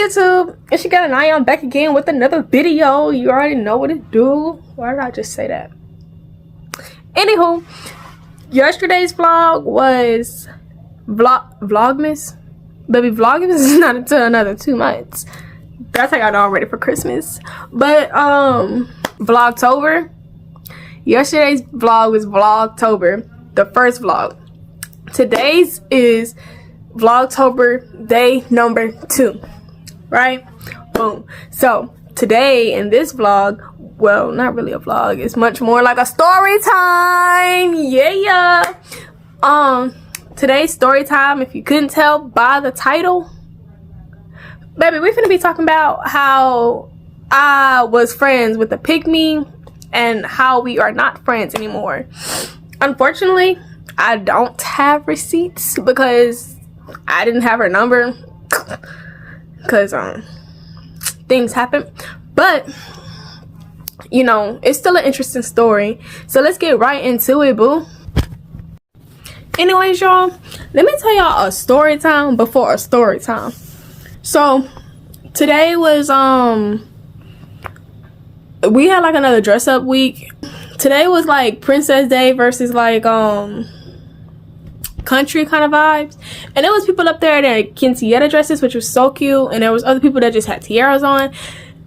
YouTube? It's your girl and I'm back again with another video. You already know what to do. Why did I just say that? Anywho, yesterday's vlog was Vlogmas. Baby, Vlogmas is not until another 2 months. That's how y'all know I'm ready for Christmas. But Vlogtober. Yesterday's vlog was Vlogtober, the first vlog. Today's is Vlogtober day number 2, right? Boom. So today in this vlog, well, not really a vlog, it's much more like a story time. Yeah. Today's story time, if you couldn't tell by the title, baby, we're gonna be talking about how I was friends with a pygmy and how we are not friends anymore. Unfortunately, I don't have receipts because I didn't have her number because things happen. But you know, it's still an interesting story, so let's get right into it, boo. Anyways, y'all, let me tell y'all a story time before a story time. So today was we had like another dress up week. Today was like Princess Day versus like country kind of vibes, and there was people up there that had quinceañera dresses, which was so cute, and there was other people that just had tiaras on.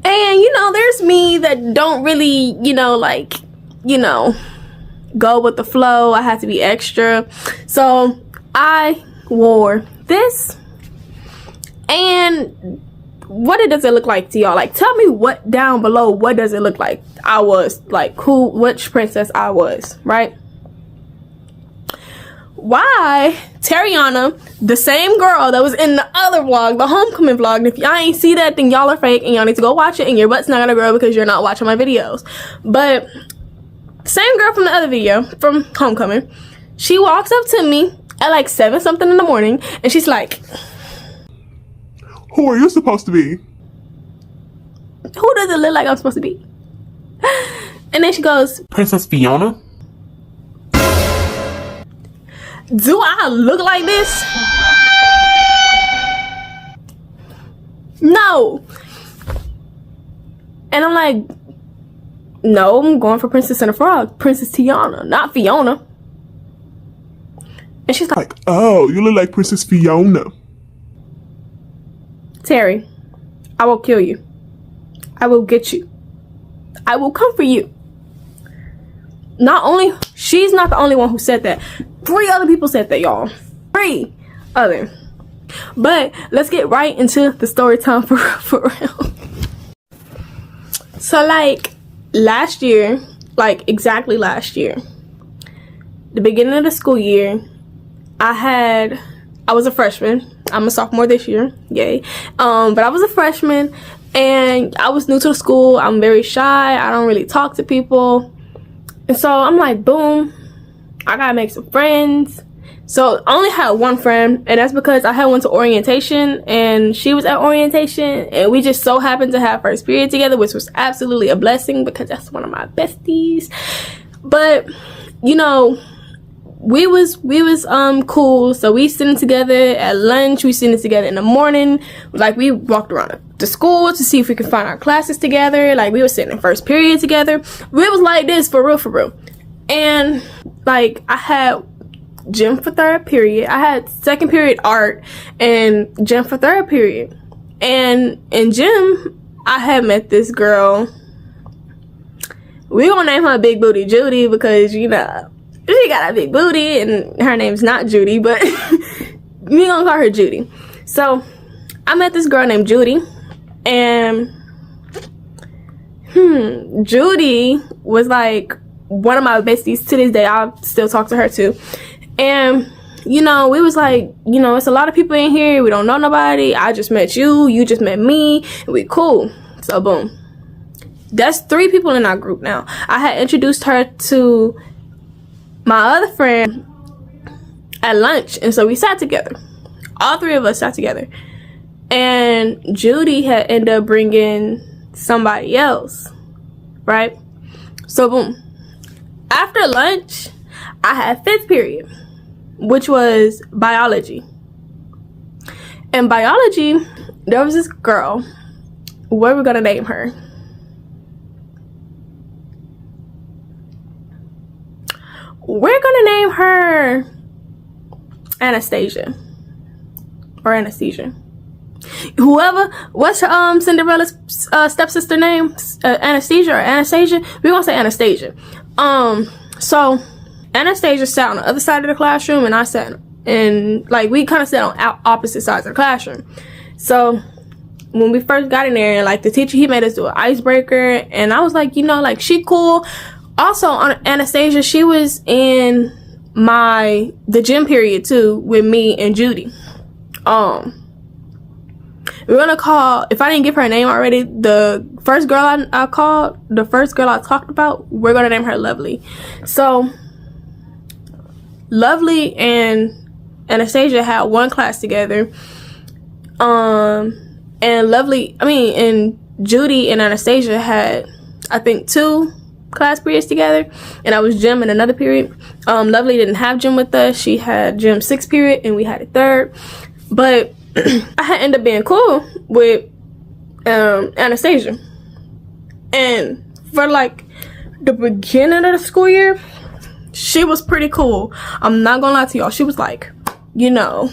And you know, there's me that don't really, you know, like, you know, go with the flow. I had to be extra, so I wore this. And what does it look like to y'all? Like, tell me what down below, what does it look like I was, like, who, which princess I was, right? Why Tariana, the same girl that was in the other vlog, the homecoming vlog, and if y'all ain't see that, then y'all are fake and y'all need to go watch it, and your butt's not gonna grow because you're not watching my videos. But same girl from the other video, from homecoming, she walks up to me at like 7 something in the morning, and she's like, who are you supposed to be? Who does it look like I'm supposed to be? And then she goes, Princess Fiona? do I look like this? No. And I'm like, no, I'm going for Princess and the Frog. Princess Tiana, not Fiona. And she's like, oh, you look like Princess Fiona. Terry, I will kill you. I will get you. I will come for you. Not only, she's not the only one who said that. 3 other people said that, y'all. 3 other. But let's get right into the story time for real. So like last year, like exactly last year, the beginning of the school year, I was a freshman. I'm a sophomore this year, yay. But I was a freshman and I was new to the school. I'm very shy. I don't really talk to people. And so I'm like, boom, I gotta make some friends. So I only had one friend, and that's because I had went to orientation and she was at orientation, and we just so happened to have first period together, which was absolutely a blessing because that's one of my besties. But you know, we was cool. So we sitting together at lunch, we sitting together in the morning, like we walked around the school to see if we could find our classes together. Like we were sitting in first period together. We was like this for real. And like I had gym for 3rd period, I had 2nd period art and gym for 3rd period. And in gym I had met this girl. We gonna name her Big Booty Judy because, you know, she got a big booty and her name's not Judy, but we gonna call her Judy. So I met this girl named Judy, and Judy was like one of my besties to this day. I still talk to her too. And you know, we was like, you know, it's a lot of people in here, we don't know nobody. I just met you, you just met me, and we cool. So boom, that's 3 people in our group now. I had introduced her to my other friend at lunch, and so we sat together. All 3 of us sat together, and Judy had ended up bringing somebody else, right? So boom, after lunch I had 5th period, which was biology. And biology there was this girl. What are we gonna name her? We're gonna name her Anastasia. Or Anesthesia. Whoever, what's her Cinderella's stepsister name? Anastasia or Anastasia? We're gonna say Anastasia. So Anastasia sat on the other side of the classroom, and I sat and like we kind of sat on opposite sides of the classroom. So when we first got in there, like the teacher, he made us do an icebreaker, and I was like, you know, like she cool. Also on Anastasia, she was in the gym period too with me and Judy. We're gonna call, if I didn't give her a name already, the first girl I talked about, we're gonna name her Lovely. So Lovely and Anastasia had one class together. And Judy and Anastasia had, I think, 2 class periods together, and I was gym in another period. Lovely didn't have gym with us. She had gym 6th period, and we had a 3rd. But I had ended up being cool with Anastasia, and for like the beginning of the school year, she was pretty cool. I'm not gonna lie to y'all. She was like, you know,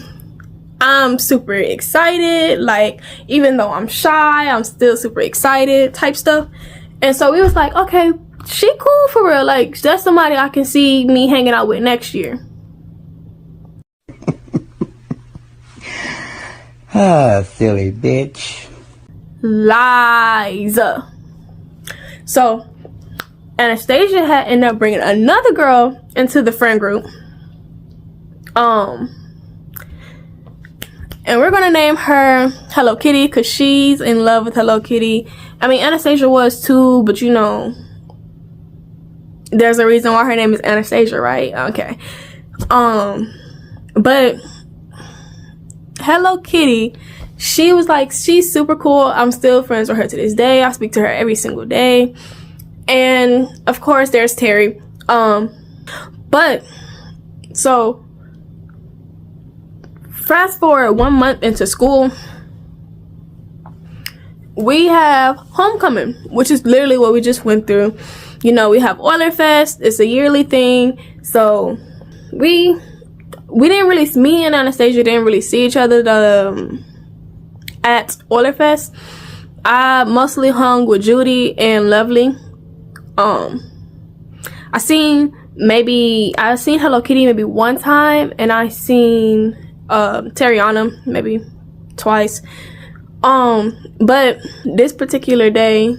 I'm super excited. Like, even though I'm shy, I'm still super excited type stuff. And so we was like, okay, she cool for real. Like, that's somebody I can see me hanging out with next year. Ah, silly bitch. Lies. So Anastasia had ended up bringing another girl into the friend group. And we're gonna name her Hello Kitty because she's in love with Hello Kitty. I mean, Anastasia was too, but you know, there's a reason why her name is Anastasia, right? Okay. But Hello Kitty, she was like, she's super cool. I'm still friends with her to this day. I speak to her every single day. And of course there's Terry. But so fast forward 1 month into school, we have homecoming, which is literally what we just went through. You know, we have Oiler Fest. It's a yearly thing. So we didn't really, me and Anastasia didn't really see each other at Oiler Fest. I mostly hung with Judy and Lovely. I seen Hello Kitty maybe one time, and I seen Tariana maybe twice. But this particular day,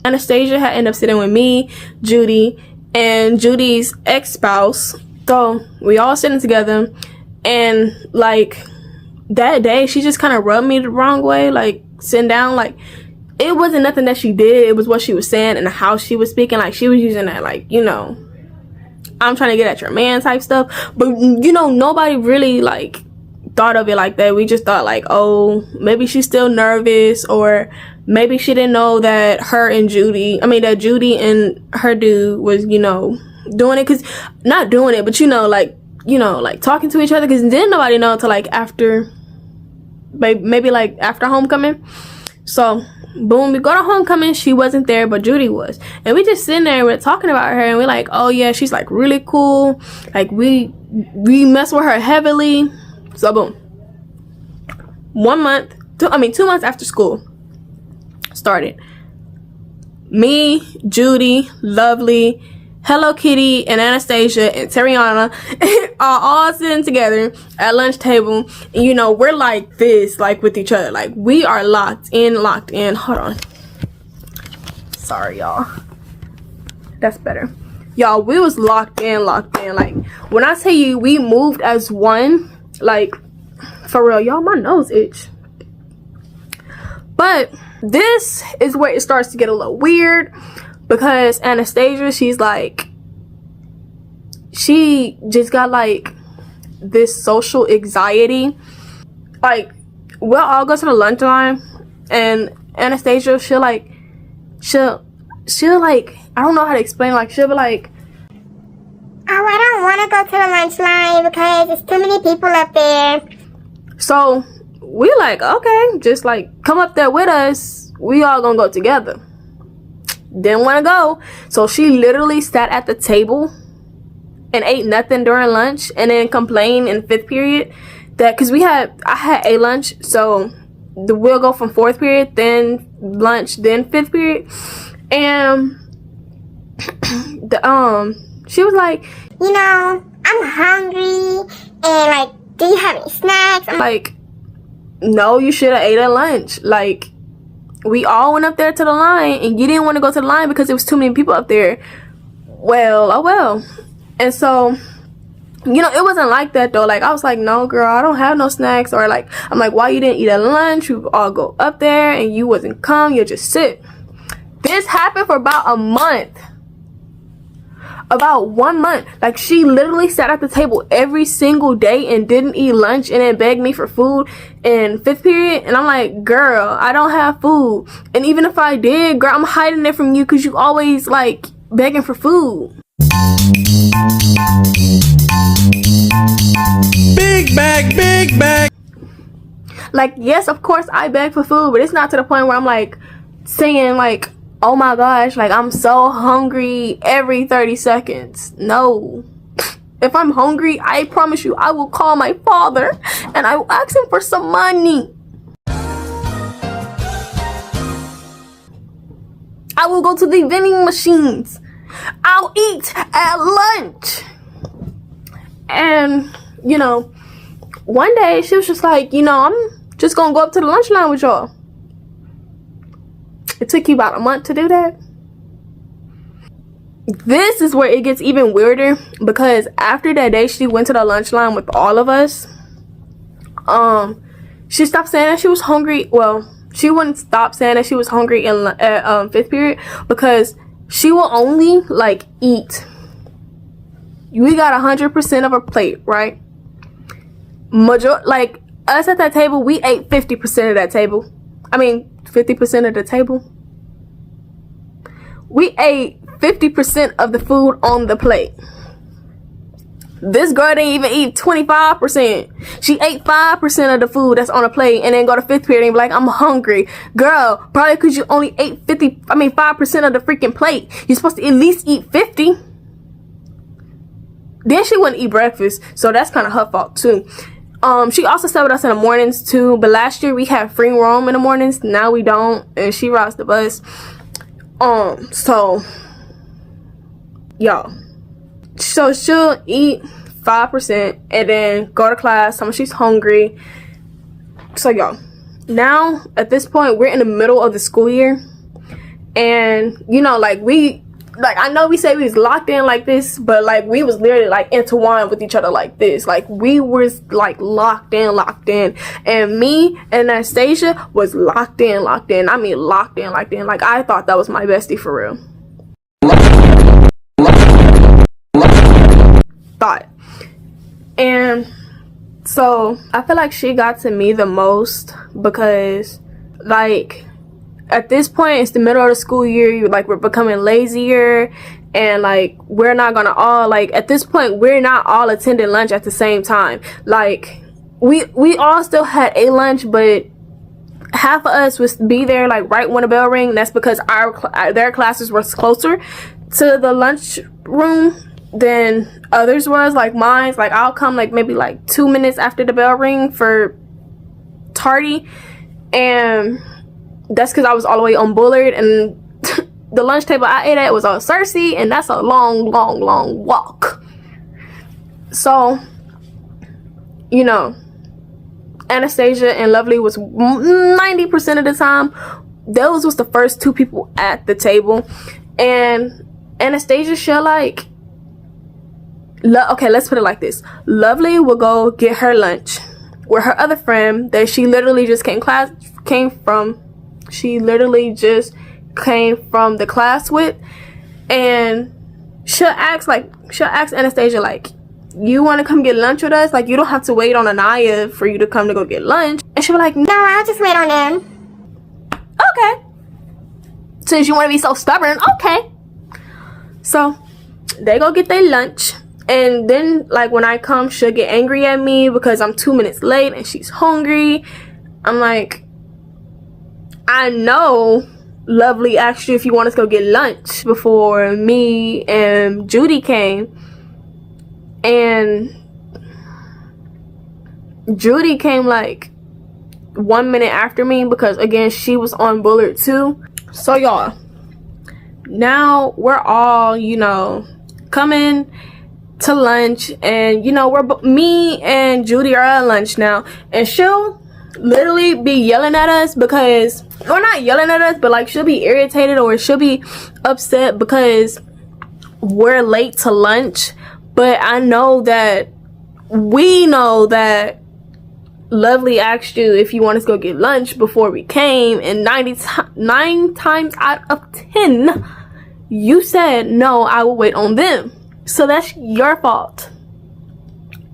Anastasia had ended up sitting with me, Judy, and Judy's ex-spouse. So we all sitting together, and like that day, she just kind of rubbed me the wrong way, like sitting down. Like, it wasn't nothing that she did, it was what she was saying and how she was speaking. Like, she was using that, like, you know, I'm trying to get at your man type stuff. But you know, nobody really like thought of it like that. We just thought like, oh, maybe she's still nervous, or maybe she didn't know that that Judy and her dude was, you know, doing it. Cause not doing it, but you know, like talking to each other. Cause didn't nobody know until like after, maybe like after homecoming. So boom, we go to homecoming. She wasn't there, but Judy was, and we just sitting there and we're talking about her, and we're like, oh yeah, she's like really cool. Like we mess with her heavily. So boom, 2 months after school started, me, Judy, Lovely, Hello Kitty, and Anastasia and Tariana are all sitting together at lunch table, and you know, we're like this, like with each other, like we are locked in. Hold on, sorry y'all, that's better. Y'all, we was locked in. Like, when I tell you we moved as one, like for real, y'all, my nose itch. But this is where it starts to get a little weird, because Anastasia, she just got like this social anxiety. Like, we'll all go to the lunchtime, and Anastasia, she'll like, I don't know how to explain, like she'll be like, oh, I don't want to go to the lunch line because there's too many people up there. So we like, okay, just like come up there with us. We all gonna go together. Didn't want to go. So she literally sat at the table and ate nothing during lunch, and then complained in 5th period that, because I had a lunch, so we'll go from 4th period, then lunch, then 5th period. And she was like, You know, I'm hungry, and like, do you have any snacks? I'm like, no, you should have ate at lunch. Like, we all went up there to the line, and you didn't want to go to the line because there was too many people up there. Well, oh well. And so, you know, it wasn't like that though. Like, I was like, no girl, I don't have no snacks. Or like, I'm like, why you didn't eat at lunch? We all go up there and you wasn't come, you just sit. This happened for about a month. About 1 month. Like, she literally sat at the table every single day and didn't eat lunch, and then begged me for food in 5th period. And I'm like, girl, I don't have food. And even if I did, girl, I'm hiding it from you because you always like begging for food. Big bag. Like, yes, of course I beg for food, but it's not to the point where I'm like saying like, oh my gosh, like I'm so hungry every 30 seconds. No. If I'm hungry, I promise you, I will call my father and I will ask him for some money. I will go to the vending machines. I'll eat at lunch. And, you know, one day she was just like, you know, I'm just gonna go up to the lunch line with y'all. It took you about a month to do that. This is where it gets even weirder, because after that day she went to the lunch line with all of us. She stopped saying that she was hungry. Well, she wouldn't stop saying that she was hungry in 5th period, because she will only like eat. We got 100% of her plate, right? Like us at that table, we ate 50% of that table. 50% of the table. We ate 50% of the food on the plate. This girl didn't even eat 25%. She ate 5% of the food that's on the plate, and then go to 5th period and be like, I'm hungry. Girl, probably because you only ate 5% of the freaking plate. You're supposed to at least eat 50. Then she wouldn't eat breakfast, so that's kind of her fault too. She also sat with us in the mornings too, but last year we had free roam in the mornings. Now we don't, and she rides the bus. So y'all, so she'll eat 5% and then go to class. Tell me she's hungry. So y'all, now at this point we're in the middle of the school year, and you know, I know we say we was locked in like this, but like we was literally like intertwined with each other like this. Like we was like locked in. And me and Anastasia was locked in. I mean locked in. Like I thought that was my bestie for real. Thought. And so I feel like she got to me the most, because like at this point it's the middle of the school year, we're becoming lazier, and like we're not gonna all, like at this point we're not all attending lunch at the same time. Like we all still had a lunch, but half of us would be there like right when the bell rang. That's because their classes were closer to the lunch room than others was. Like mine's, like I'll come like maybe like 2 minutes after the bell ring for tardy, and that's because I was all the way on Bullard, and the lunch table I ate at was on Cersei, and that's a long walk. So, you know, Anastasia and Lovely was 90% of the time, those was the first two people at the table. And Anastasia, she'll like, okay, let's put it like this. Lovely will go get her lunch with her other friend that she literally just came from the class with, and she'll ask Anastasia like, you want to come get lunch with us? Like, you don't have to wait on Anaya for you to come to go get lunch. And she'll be like, No, I'll just wait on them. Okay, since you want to be so stubborn. Okay, so they go get their lunch, and then like when I come, she'll get angry at me because I'm 2 minutes late and she's hungry. I'm like, I know Lovely asked you if you wanted to go get lunch before me and Judy came. And Judy came like 1 minute after me because, again, she was on Bullard too. So, y'all, now we're all, you know, coming to lunch. And, you know, me and Judy are at lunch now. And she'll literally be yelling at us because, or not yelling at us, but like she'll be irritated or she'll be upset because we're late to lunch. But I know that we know that Lovely asked you if you wanted to go get lunch before we came, and 9 times out of 10 you said no, I will wait on them. So that's your fault,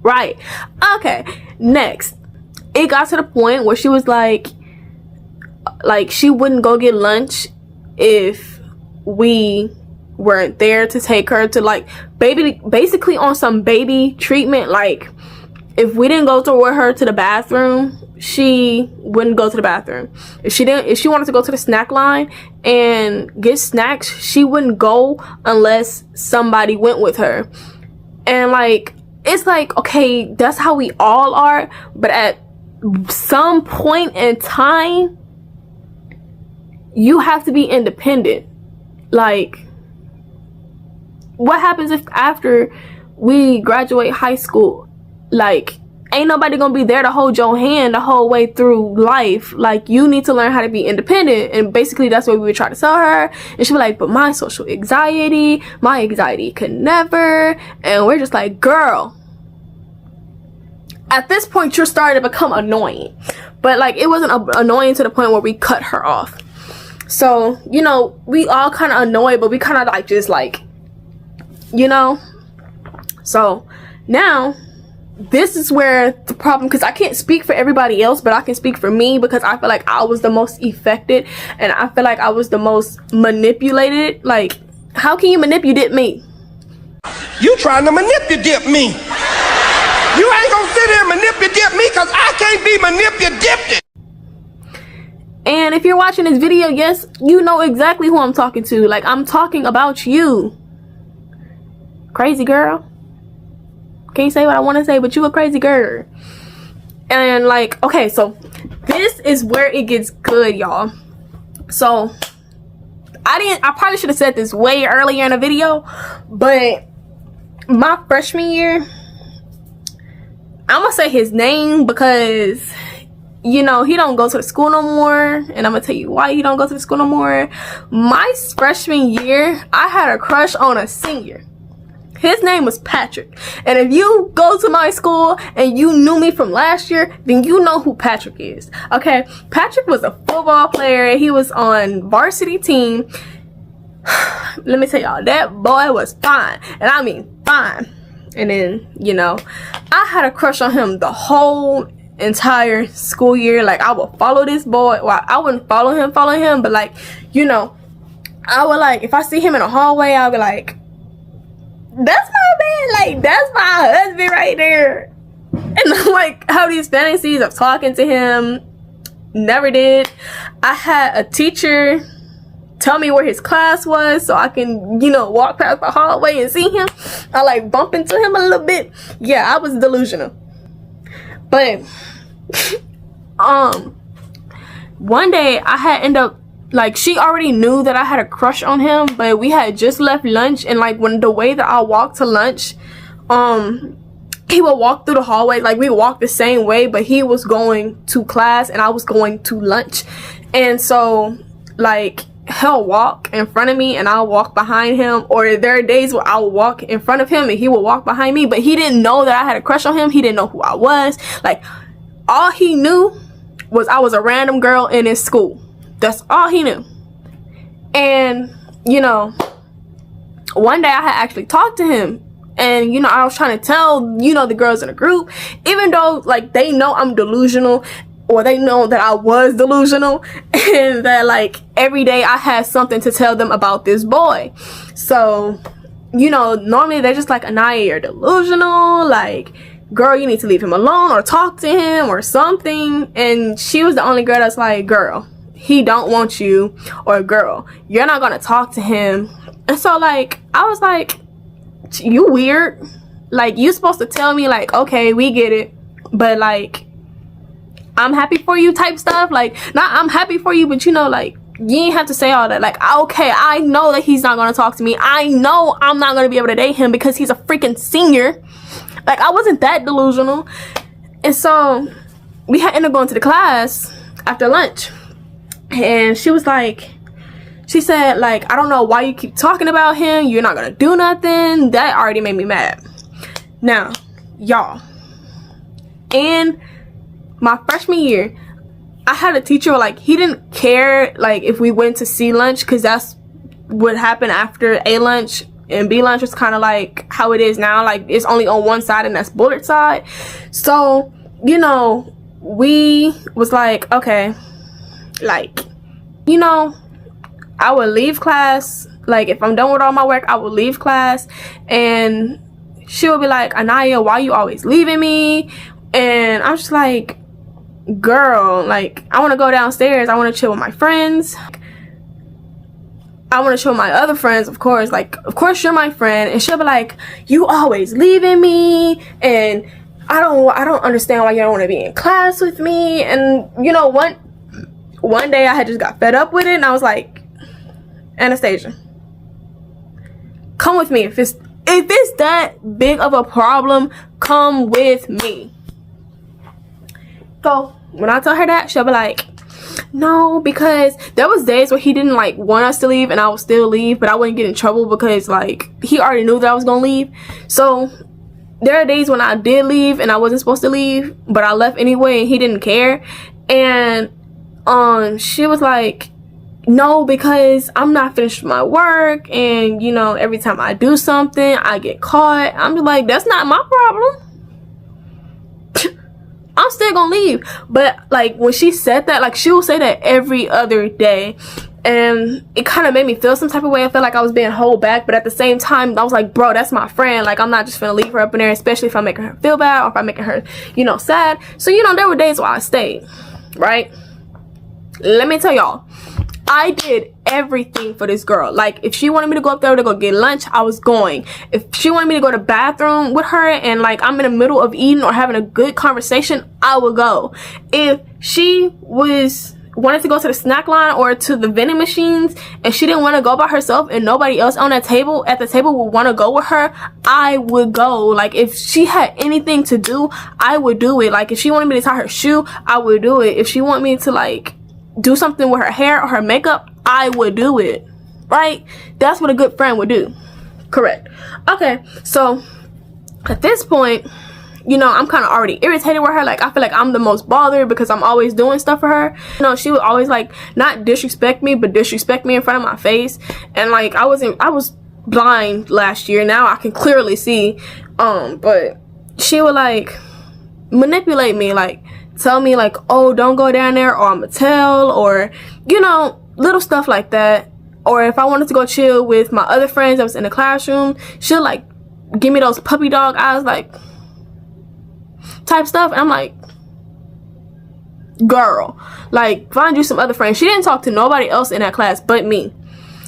right? Okay, next, it got to the point where she was like she wouldn't go get lunch if we weren't there to take her to, like, basically on some baby treatment. Like, if we didn't go with her to the bathroom, she wouldn't go to the bathroom. If she wanted to go to the snack line and get snacks, she wouldn't go unless somebody went with her. And like, it's like, okay, that's how we all are, but at some point in time you have to be independent. Like, what happens if after we graduate high school, like, ain't nobody gonna be there to hold your hand the whole way through life? Like, you need to learn how to be independent. And basically that's what we would try to tell her, and she'd be like, but my anxiety could never. And we're just like, girl, at this point you're starting to become annoying. But like, it wasn't annoying to the point where we cut her off. So, you know, we all kind of annoyed, but we kind of like just like, you know. So now this is where the problem, because I can't speak for everybody else, but I can speak for me, because I feel like I was the most affected, and I feel like I was the most manipulated. Like, how can you manipulate me? You trying to manipulate me. You ain't gonna sit here and manipulate me, because I can't be manipulated. And if you're watching this video, yes, you know exactly who I'm talking to. Like, I'm talking about you. Crazy girl. Can't say what I want to say, but you a crazy girl. And like, okay, so this is where it gets good, y'all. So I probably should have said this way earlier in the video, but my freshman year, I'm gonna say his name because, you know, he don't go to the school no more, and I'm gonna tell you why he don't go to the school no more. My freshman year, I had a crush on a senior. His name was Patrick. And if you go to my school and you knew me from last year, then you know who Patrick is. Okay, Patrick was a football player. He was on varsity team. Let me tell y'all, that boy was fine. And I mean fine. And then, you know, I had a crush on him the whole entire school year. Like, I would follow this boy. Well, I wouldn't follow him, but like, you know, I would, like, if I see him in a hallway, I'll be like, that's my man, like, that's my husband right there. And I'm like, have these fantasies of talking to him. Never did. I had a teacher tell me where his class was so I can, you know, walk past the hallway and see him. I like bump into him a little bit. Yeah, I was delusional. But one day I had ended up, like, she already knew that I had a crush on him, but we had just left lunch, and like, when the way that I walked to lunch, he would walk through the hallway, like, we walked the same way, but he was going to class and I was going to lunch. And so, like, he'll walk in front of me and I'll walk behind him, or there are days where I'll walk in front of him and he will walk behind me. But he didn't know that I had a crush on him. He didn't know who I was. Like, all he knew was I was a random girl in his school. That's all he knew. And, you know, one day I had actually talked to him, and, you know, I was trying to tell, you know, the girls in the group, even though, like, they know I'm delusional, or they know that I was delusional, and that, like, every day I had something to tell them about this boy. So, you know, normally they're just like, Anaya, you're delusional, like, girl, you need to leave him alone or talk to him or something. And she was the only girl that's like, girl, he don't want you, or girl, you're not gonna talk to him. And so like I was like, you weird. Like, you supposed to tell me like, okay, we get it, but like, I'm happy for you type stuff. Like, not I'm happy for you, but you know, like, you ain't have to say all that. Like, okay, I know that he's not gonna talk to me. I know I'm not gonna be able to date him because he's a freaking senior. Like, I wasn't that delusional. And so we had ended up going to the class after lunch, and she was like, she said like, I don't know why you keep talking about him. You're not gonna do nothing. That already made me mad. Now, y'all, in my freshman year, I had a teacher, like, he didn't care like if we went to C lunch, because that's what happened after A lunch, and B lunch was kind of like how it is now. Like, it's only on one side, and that's Bullard side. So, you know, we was like, okay, like, you know, I would leave class. Like, if I'm done with all my work, I would leave class, and she would be like, Anaya, why you always leaving me? And I'm just like, girl, like, I want to go downstairs. I want to chill with my friends. I want to chill with my other friends, of course. Like, of course you're my friend. And she'll be like, you always leaving me, and I don't understand why you don't want to be in class with me. And you know, one day I had just got fed up with it, and I was like, Anastasia, come with me. If it's that big of a problem, come with me. So when I tell her that, she'll be like, no, because there was days where he didn't like want us to leave, and I would still leave, but I wouldn't get in trouble because like he already knew that I was gonna leave. So there are days when I did leave and I wasn't supposed to leave, but I left anyway, and he didn't care. And she was like, no, because I'm not finished with my work, and you know, every time I do something I get caught. I'm just like, that's not my problem. I'm still gonna leave. But like, when she said that, like, she will say that every other day, and it kind of made me feel some type of way. I felt like I was being held back, but at the same time I was like, bro, that's my friend. Like, I'm not just gonna leave her up in there, especially if I'm making her feel bad, or if I'm making her, you know, sad. So, you know, there were days where I stayed, right? Let me tell y'all, I did everything for this girl. Like, if she wanted me to go up there to go get lunch, I was going. If she wanted me to go to the bathroom with her, and like I'm in the middle of eating or having a good conversation, I would go. If she wanted to go to the snack line or to the vending machines, and she didn't want to go by herself, and nobody else on that table at the table would want to go with her, I would go. Like, if she had anything to do, I would do it. Like, if she wanted me to tie her shoe, I would do it. If she wanted me to like do something with her hair or her makeup, I would do it. Right? That's what a good friend would do. Correct. Okay, so at this point, you know, I'm kind of already irritated with her. Like, I feel like I'm the most bothered because I'm always doing stuff for her. You know, she would always like not disrespect me, but disrespect me in front of my face. And like, I was blind last year. Now I can clearly see. But she would like manipulate me, like tell me like, oh, don't go down there, or I'ma tell, or you know, little stuff like that. Or if I wanted to go chill with my other friends that was in the classroom, she'll like give me those puppy dog eyes, like type stuff. And I'm like, girl, like, find you some other friends. She didn't talk to nobody else in that class but me.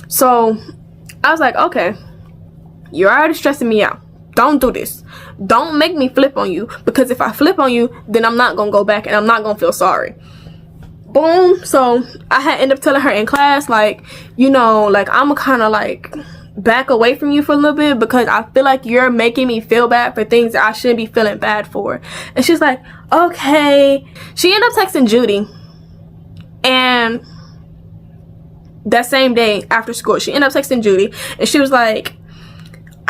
So I was like, okay, you're already stressing me out. Don't do this. Don't make me flip on you, because if I flip on you, then I'm not gonna go back and I'm not gonna feel sorry. Boom. So I had ended up telling her in class, like, you know, like, I'm kind of like back away from you for a little bit, because I feel like you're making me feel bad for things that I shouldn't be feeling bad for. And she's like, okay. She ended up texting Judy, and that same day after school, she ended up texting Judy, and she was like,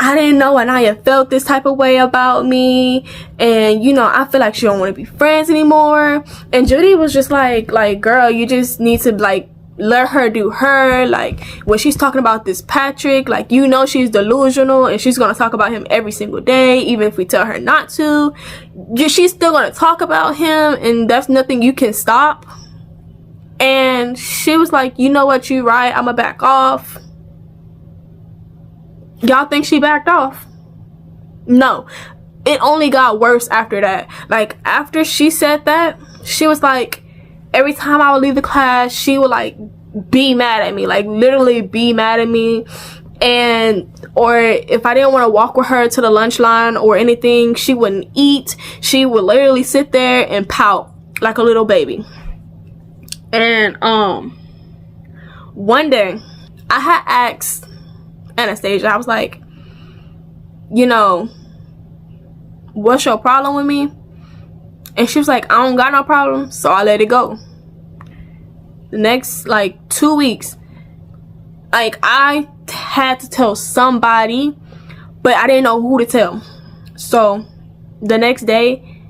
I didn't know Anaya felt this type of way about me, and you know, I feel like she don't want to be friends anymore. And Judy was just like, girl, you just need to like let her do her. Like, when she's talking about this Patrick, like, you know, she's delusional, and she's gonna talk about him every single day, even if we tell her not to. She's still gonna talk about him, and that's nothing you can stop. And she was like, you know what, you right, I'ma back off. Y'all think she backed off? No. it only got worse after that. Like, after she said that, she was like, every time I would leave the class, she would like be mad at me, like literally be mad at me. And or if I didn't want to walk with her to the lunch line or anything, she wouldn't eat. She would literally sit there and pout like a little baby. And one day I had asked Anastasia, I was like, you know, what's your problem with me? And she was like, I don't got no problem. So I let it go. The next like 2 weeks, like, I had to tell somebody, but I didn't know who to tell. So the next day,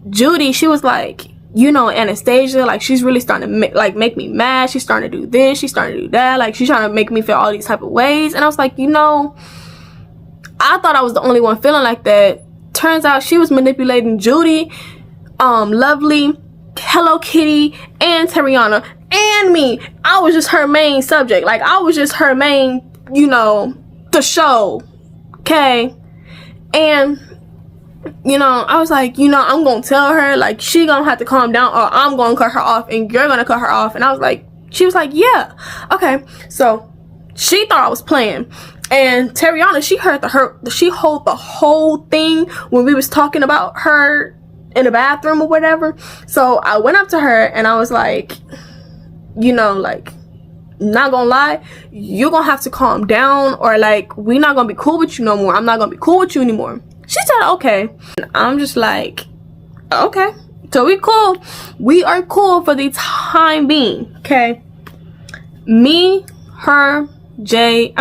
Judy, she was like, you know, Anastasia, like, she's really starting to make me mad. She's starting to do this, she's starting to do that, like, she's trying to make me feel all these type of ways. And I was like, you know, I thought I was the only one feeling like that. Turns out she was manipulating Judy, Lovely, Hello Kitty, and Terriana, and me. I was just her main subject. Like, I was just her main, you know, the show. Okay? And, you know, I was like, you know, I'm gonna tell her, like, she gonna have to calm down, or I'm gonna cut her off, and you're gonna cut her off. And I was like, she was like, yeah, okay. So she thought I was playing. And Terriana, she heard the whole thing when we was talking about her in the bathroom or whatever. So I went up to her and I was like, you know, like, not gonna lie, you're gonna have to calm down, or like, we're not gonna be cool with you no more. I'm not gonna be cool with you anymore. She said, okay. I'm just like, okay. So we cool. We are cool for the time being, okay? Me, her, Jade,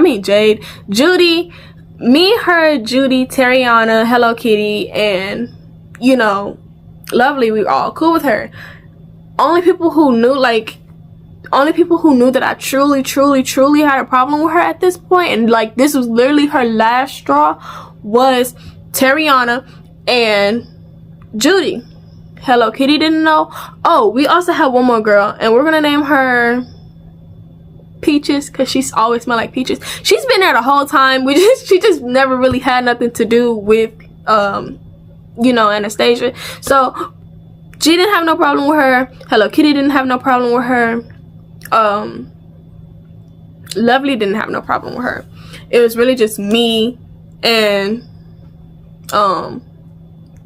Judy, me, her, Judy, Terriana, Hello Kitty, and, you know, Lovely, we were all cool with her. Only people who knew that I truly had a problem with her at this point, and like, this was literally her last straw, was Terriana and Judy. Hello Kitty didn't know. Oh, we also have one more girl, and we're gonna name her Peaches, because she's always smelled like peaches. She's been there the whole time. She just never really had nothing to do with you know, Anastasia. So she didn't have no problem with her. Hello Kitty didn't have no problem with her. Lovely didn't have no problem with her. It was really just me and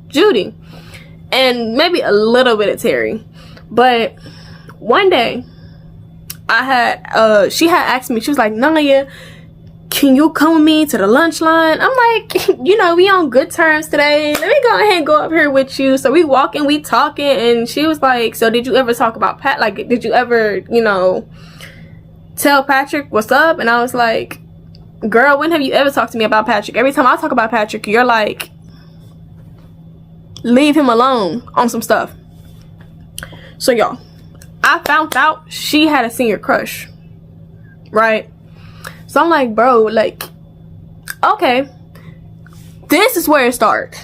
Judy, and maybe a little bit of Terry. But one day I had she had asked me, she was like, Naya, can you come with me to the lunch line? I'm like, you know, we on good terms today. Let me go ahead and go up here with you. So we walking, we talking, and she was like, so did you ever talk about Pat? Like, did you ever, you know, tell Patrick what's up? And I was like, girl, when have you ever talked to me about Patrick? Every time I talk about Patrick, you're like, leave him alone on some stuff. So y'all, I found out she had a senior crush, right? So I'm like, bro, like, okay, this is where it starts.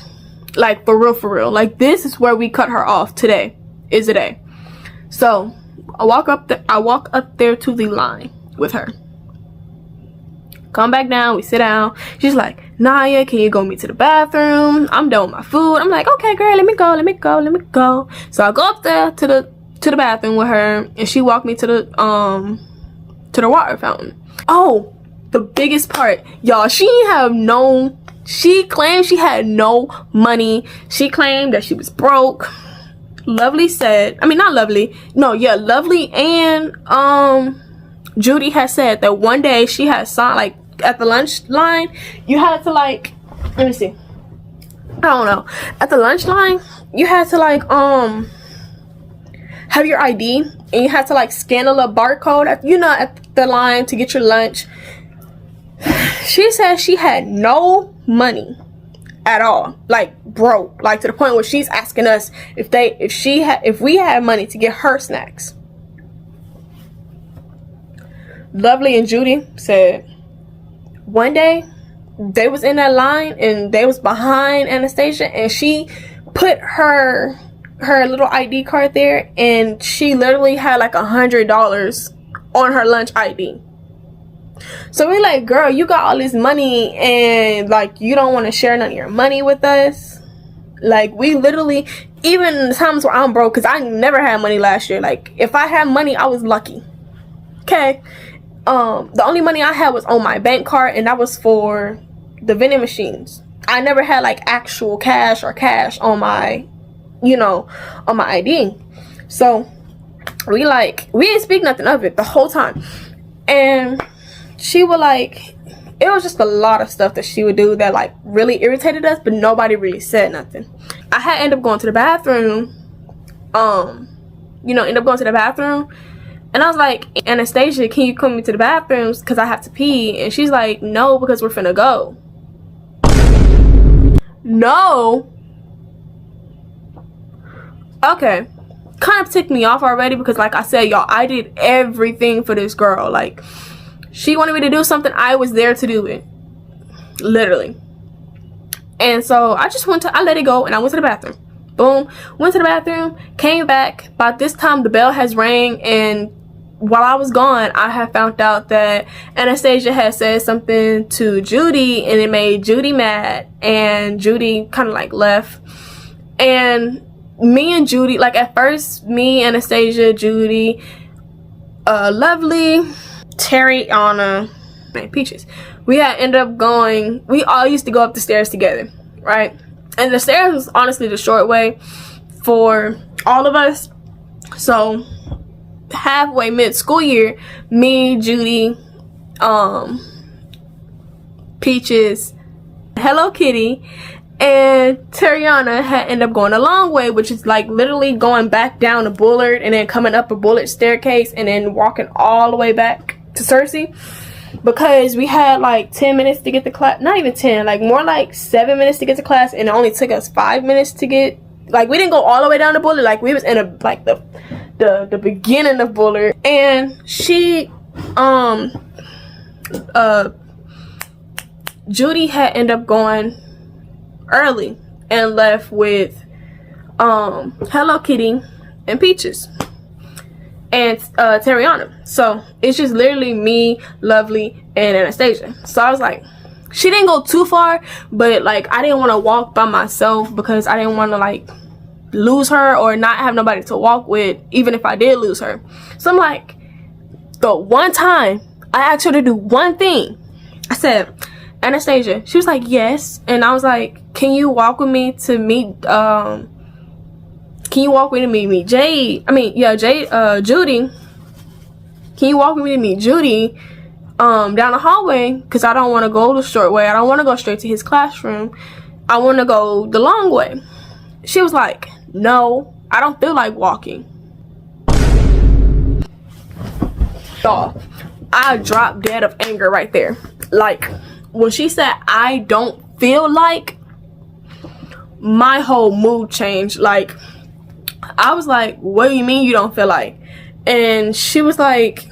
Like, for real. Like, this is where we cut her off. Today is the day. So I walk up there to the line with her. Come back down, we sit down. She's like, Naya, can you go with me to the bathroom? I'm done with my food. I'm like, okay, girl, let me go. So I go up there to the bathroom with her, and she walked me to the water fountain. Oh, the biggest part, y'all, she claimed she had no money. She claimed that she was broke. Lovely and Judy had said that one day she had saw, like, at the lunch line, you had to, like, let me see, I don't know, at the lunch line you had to, like, have your ID, and you had to, like, scan a little barcode at the line to get your lunch. She said she had no money at all, like, broke, like, to the point where she's asking us if we had money to get her snacks. Lovely and Judy said one day they was in that line and they was behind Anastasia, and she put her little ID card there, and she literally had like $100 on her lunch ID. So we're like, girl, you got all this money and like you don't want to share none of your money with us. Like, we literally, even in the times where I'm broke, because I never had money last year. Like, if I had money, I was lucky. Okay. The only money I had was on my bank card, and that was for the vending machines. I never had like actual cash or cash on my, you know, on my ID. So we didn't speak nothing of it the whole time. And she would like, it was just a lot of stuff that she would do that like really irritated us, but nobody really said nothing. I had ended up going to the bathroom, end up going to the bathroom, and I was like, Anastasia, can you come with me to the bathrooms because I have to pee? And she's like, no, because we're finna go. No. Okay. Kind of ticked me off already because like I said, y'all, I did everything for this girl. Like, she wanted me to do something, I was there to do it. Literally. And so I let it go and I went to the bathroom. Boom. Went to the bathroom, came back. By this time the bell has rang, and while I was gone, I had found out that Anastasia had said something to Judy and it made Judy mad, and Judy kind of like left. And me and Judy, like at first, me, Anastasia, Judy, Lovely, Terry, Anna, and Peaches, we had ended up going, we all used to go up the stairs together, right? And the stairs was honestly the short way for all of us. So halfway mid-school year, me, Judy, Peaches, Hello Kitty, and Tariana had ended up going a long way, which is like literally going back down a Bullard and then coming up a Bullard staircase and then walking all the way back to Cersei, because we had like 10 minutes to get to class. Not even 10, like more like 7 minutes to get to class, and it only took us 5 minutes to get, like, we didn't go all the way down the Bullard, like we was in a like the beginning of Bullard. And she Judy had ended up going early and left with Hello Kitty and Peaches and Tariana. So it's just literally me, Lovely, and Anastasia. So I was like, she didn't go too far, but like I didn't want to walk by myself because I didn't want to like lose her or not have nobody to walk with, even if I did lose her. So I'm like, the one time I asked her to do one thing, I said, Anastasia, she was like, yes. And I was like, can you walk with me to meet Jade? Judy. Can you walk with me to meet Judy down the hallway? Because I don't want to go the short way. I don't want to go straight to his classroom. I want to go the long way. She was like, no, I don't feel like walking. Y'all, I dropped dead of anger right there. Like, when she said I don't feel like, my whole mood changed. Like, I was like, what do you mean you don't feel like? And she was like,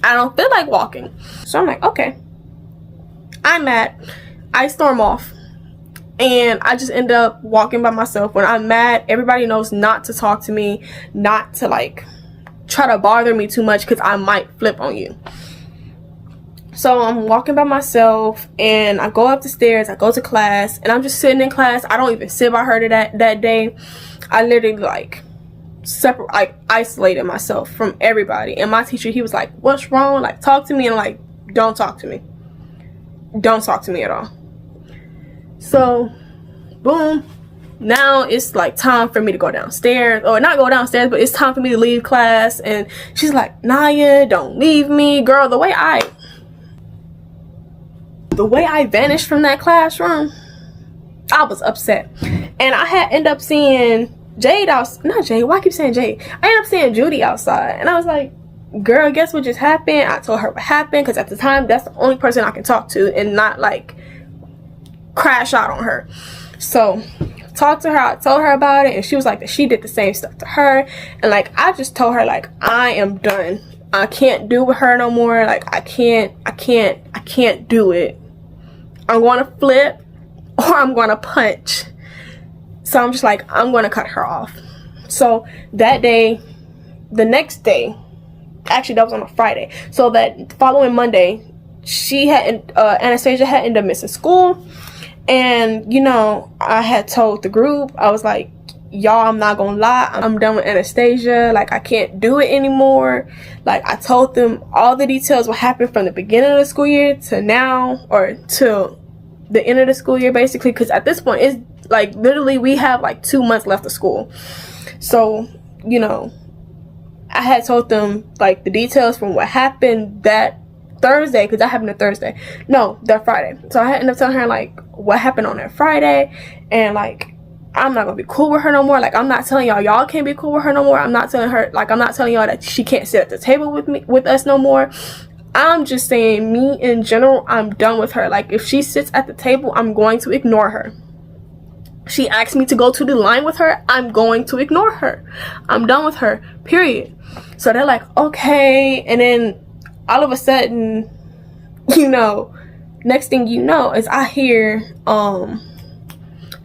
I don't feel like walking. So I'm like, okay, I'm mad. I storm off and I just end up walking by myself. When I'm mad, everybody knows not to talk to me, not to like try to bother me too much, because I might flip on you. So I'm walking by myself and I go up the stairs, I go to class, and I'm just sitting in class. I don't even sit by her that day. I literally like isolated myself from everybody. And my teacher, he was like, what's wrong? Like, talk to me. And I'm like, don't talk to me. Don't talk to me at all. So boom, now it's like time for me to go downstairs, or not go downstairs, but it's time for me to leave class. And she's like, Naya, don't leave me. Girl, the way I vanished from that classroom, I was upset. And I had ended up seeing Jade not Jade, why I keep saying Jade? I ended up seeing Judy outside, and I was like, girl, guess what just happened? I told her what happened, because at the time that's the only person I can talk to and not like crash out on her. So talked to her, I told her about it, and she was like that she did the same stuff to her. And like, I just told her like, I am done. I can't do with her no more. Like, I can't do it. I'm going to flip or I'm going to punch. So I'm just like, I'm going to cut her off. So that day, the next day, actually that was on a Friday, so that following Monday, Anastasia had ended up missing school. And, you know, I had told the group, I was like, y'all, I'm not gonna lie, I'm done with Anastasia. Like, I can't do it anymore. Like, I told them all the details what happened from the beginning of the school year to now, or to the end of the school year, basically. Because at this point, it's like literally we have like 2 months left of school. So, you know, I had told them like the details from what happened that Thursday, because that happened on Thursday. No, that Friday. So I ended up telling her like what happened on that Friday, and like I'm not gonna be cool with her no more. Like, I'm not telling y'all can't be cool with her no more. I'm not telling y'all that she can't sit at the table with us no more. I'm just saying, me in general, I'm done with her. Like, if she sits at the table, I'm going to ignore her. She asked me to go to the line with her, I'm going to ignore her. I'm done with her, period. So they're like, okay. And then all of a sudden, you know, next thing you know is I hear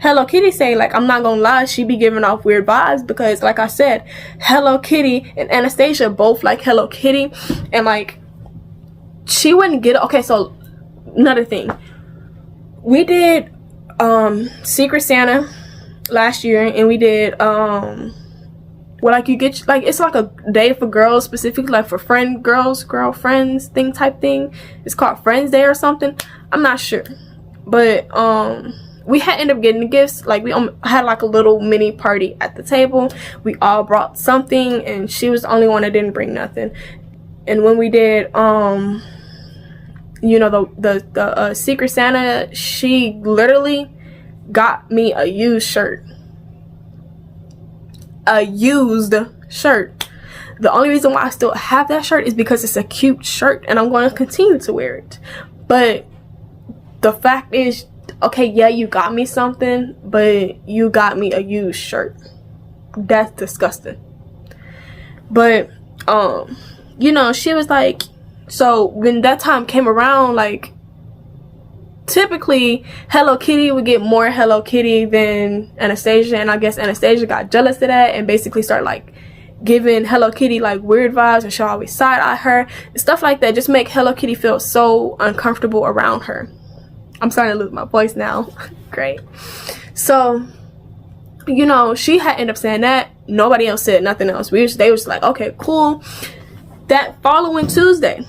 Hello Kitty say, like, I'm not gonna lie, she be giving off weird vibes, because like I said, Hello Kitty and Anastasia both like Hello Kitty, and like she wouldn't get. Okay, so another thing, we did Secret Santa last year, and we did well, like, you get, like, it's like a day for girls, specifically like for girlfriends thing type thing. It's called Friends Day or something, I'm not sure. But we had ended up getting the gifts. Like, we had like a little mini party at the table. We all brought something, and she was the only one that didn't bring nothing. And when we did you know, the Secret Santa, she literally got me a used shirt. A used shirt. The only reason why I still have that shirt is because it's a cute shirt, and I'm going to continue to wear it. But the fact is, okay, yeah, you got me something, but you got me a used shirt. That's disgusting. But you know, she was like, so when that time came around, like, typically Hello Kitty would get more Hello Kitty than Anastasia, and I guess Anastasia got jealous of that and basically started like giving Hello Kitty like weird vibes, and she'll always side eye her and stuff like that, just make Hello Kitty feel so uncomfortable around her. I'm starting to lose my voice now. Great. So, you know, she had ended up saying that. Nobody else said nothing else. They was just like, okay, cool. That following Tuesday,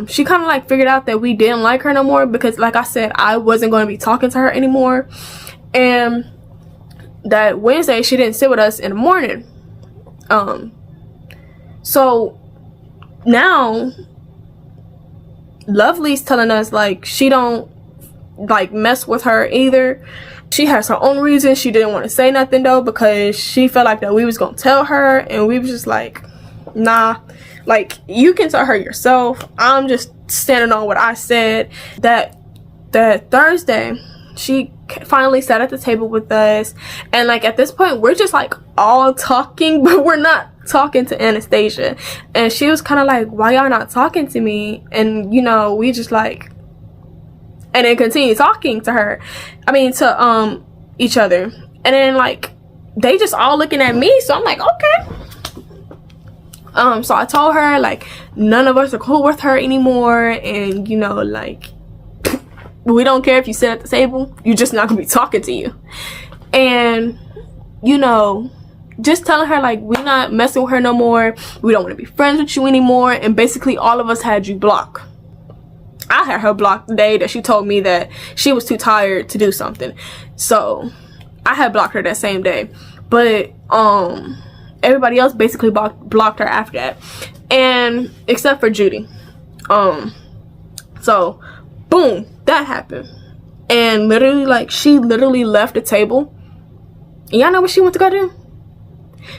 she kind of like figured out that we didn't like her no more, because like I said, I wasn't going to be talking to her anymore. And that Wednesday she didn't sit with us in the morning. So now Lovely's telling us like she don't like mess with her either. She has her own reasons. She didn't want to say nothing though, because she felt like that we was gonna tell her, and we was just like, nah, like, you can tell her yourself. I'm just standing on what I said. That Thursday she finally sat at the table with us, and like at this point we're just like all talking, but we're not talking to Anastasia. And she was kind of like, why y'all not talking to me? And you know, we just like, and then continue talking to her, to each other. And then like they just all looking at me, so I'm like, okay. So I told her like none of us are cool with her anymore, and you know, like, we don't care if you sit at the table, you're just not gonna be talking to you. And you know, just telling her like we're not messing with her no more, we don't want to be friends with you anymore, and basically all of us had you blocked. I had her blocked the day that she told me that she was too tired to do something, so I had blocked her that same day. But everybody else basically blocked her after that, and except for Judy. So boom, that happened. And literally, like, she literally left the table, and y'all know what she went to go do?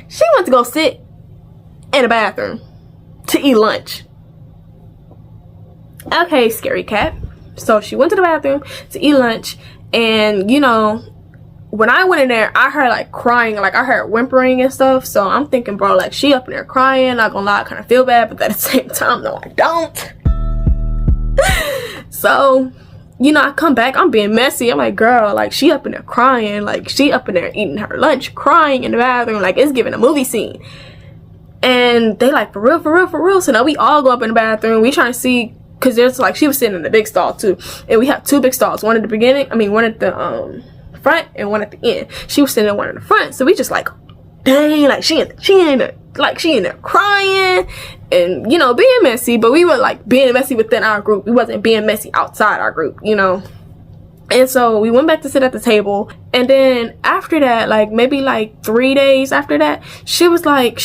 She went to go sit in the bathroom to eat lunch. Okay, scary cat. So she went to the bathroom to eat lunch, and you know, when I went in there, I heard like crying, like I heard whimpering and stuff. So I'm thinking, bro, like she up in there crying. Not gonna lie, I kind of feel bad, but at the same time, no, I don't. So, you know, I come back, I'm being messy. I'm like, girl, like she up in there crying, like she up in there eating her lunch, crying in the bathroom, like it's giving a movie scene. And they like, for real. So now we all go up in the bathroom. We trying to see, because there's like, she was sitting in the big stall too. And we have 2 big stalls. One at the beginning, one at the front and one at the end. She was sitting in one in the front. So we just like, dang, like she in there crying and, you know, being messy. But we were like being messy within our group. We wasn't being messy outside our group, you know. And so we went back to sit at the table. And then after that, like maybe like 3 days after that, she was like,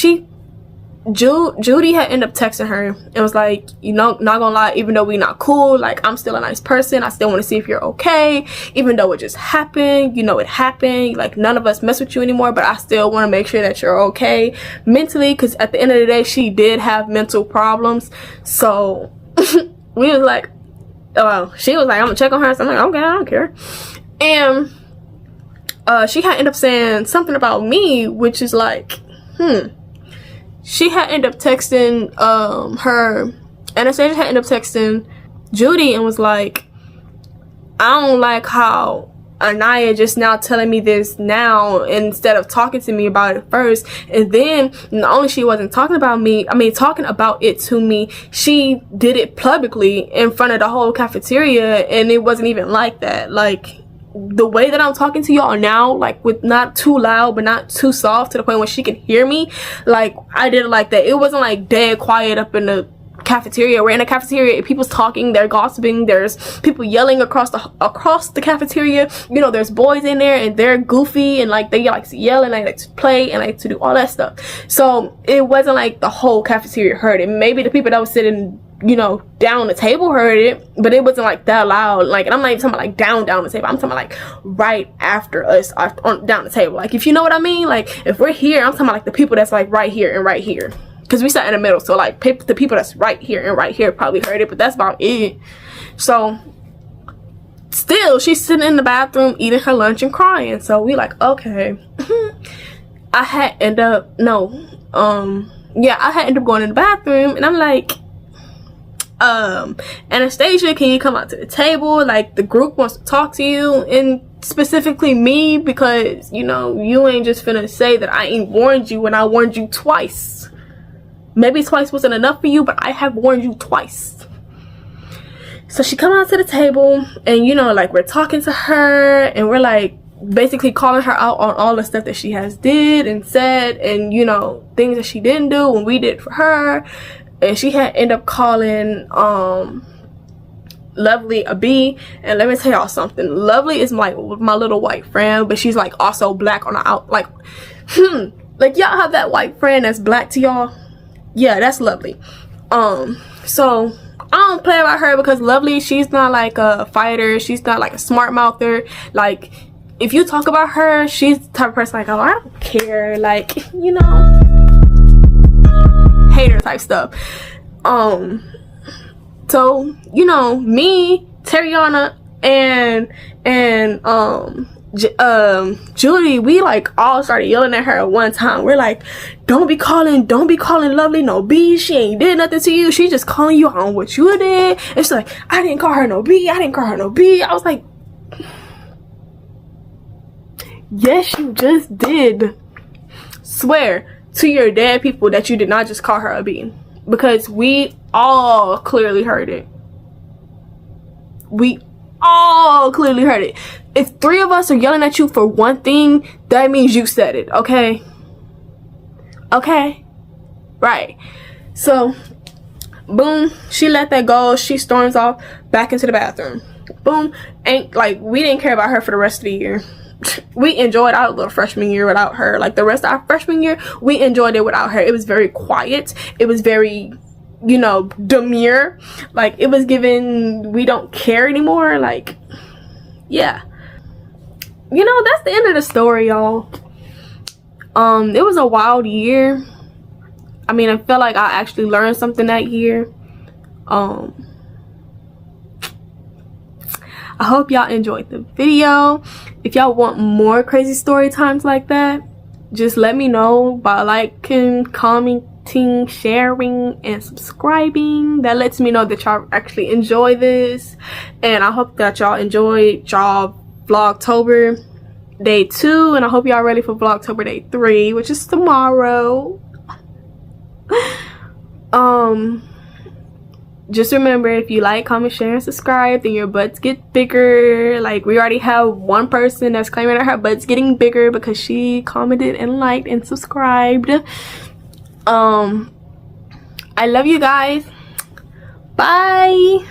Judy had ended up texting her and was like, you know, not gonna lie, even though we not cool, like I'm still a nice person, I still want to see if you're okay, even though it just happened, you know, it happened, like none of us mess with you anymore, but I still want to make sure that you're okay mentally, because at the end of the day she did have mental problems. So we was like, she was like, I'm gonna check on her. So I'm like, okay, I don't care. And she had ended up saying something about me, which is like, she had ended up texting Anastasia had ended up texting Judy and was like, I don't like how Anaya just now telling me this now instead of talking to me about it first. And then not only she wasn't talking about me, talking about it to me, she did it publicly in front of the whole cafeteria, and it wasn't even like that. Like the way that I'm talking to y'all now, like with not too loud but not too soft to the point where she can hear me, like I did it like that. It wasn't like dead quiet up in the cafeteria. We're in a cafeteria, people's talking, they're gossiping, there's people yelling across the cafeteria, you know, there's boys in there and they're goofy and like they like to yell and they like to play and like to do all that stuff. So it wasn't like the whole cafeteria heard it. Maybe the people that was sitting, you know, down the table heard it, but it wasn't like that loud. Like, and I'm not even talking about like down the table, I'm talking about like right after us down the table. Like, if you know what I mean, like if we're here, I'm talking about like the people that's like right here and right here, because we sat in the middle. So like the people that's right here and right here probably heard it, but that's about it. So still, she's sitting in the bathroom eating her lunch and crying. So we like, okay. I had ended up going in the bathroom, and I'm like, Anastasia, can you come out to the table? Like, the group wants to talk to you, and specifically me, because, you know, you ain't just finna say that I ain't warned you when I warned you twice. Maybe twice wasn't enough for you, but I have warned you twice. So she come out to the table, and, you know, like, we're talking to her, and we're like basically calling her out on all the stuff that she has did and said, and, you know, things that she didn't do when we did for her. And she had ended up calling Lovely a B. And let me tell y'all something, Lovely is my little white friend, but she's like also black on the out, like like y'all have that white friend that's black to y'all. Yeah, that's Lovely. So I don't play about her, because Lovely, she's not like a fighter, she's not like a smart mouther. Like, if you talk about her, she's the type of person like, oh, I don't care, like, you know, hater type stuff. So, you know, me, Tariana, and Judy, we like all started yelling at her at one time. We're like, don't be calling Lovely no B. She ain't did nothing to you. She just calling you on what you did. And she's like, I didn't call her no B. I was like, yes, you just did. Swear to your dead people that you did not just call her a B, because we all clearly heard it. We all clearly heard it. If 3 of us are yelling at you for one thing, that means you said it, okay? Okay? Right. So, boom, she let that go. She storms off back into the bathroom. Boom. Ain't like, we didn't care about her for the rest of the year. We enjoyed our little freshman year without her. Like, the rest of our freshman year, we enjoyed it without her. It was very quiet. It was very, you know, demure. Like, it was given, we don't care anymore. Like, yeah. You know, that's the end of the story, y'all. It was a wild year. I mean, I felt like I actually learned something that year. I hope y'all enjoyed the video. If y'all want more crazy story times like that, just let me know by liking, commenting, sharing, and subscribing. That lets me know that y'all actually enjoy this. And I hope that y'all enjoyed y'all Vlogtober day 2, and I hope y'all ready for Vlogtober day 3, which is tomorrow. Just remember, if you like, comment, share, and subscribe, then your butts get bigger. Like, we already have one person that's claiming that her butt's getting bigger because she commented and liked and subscribed. I love you guys. Bye.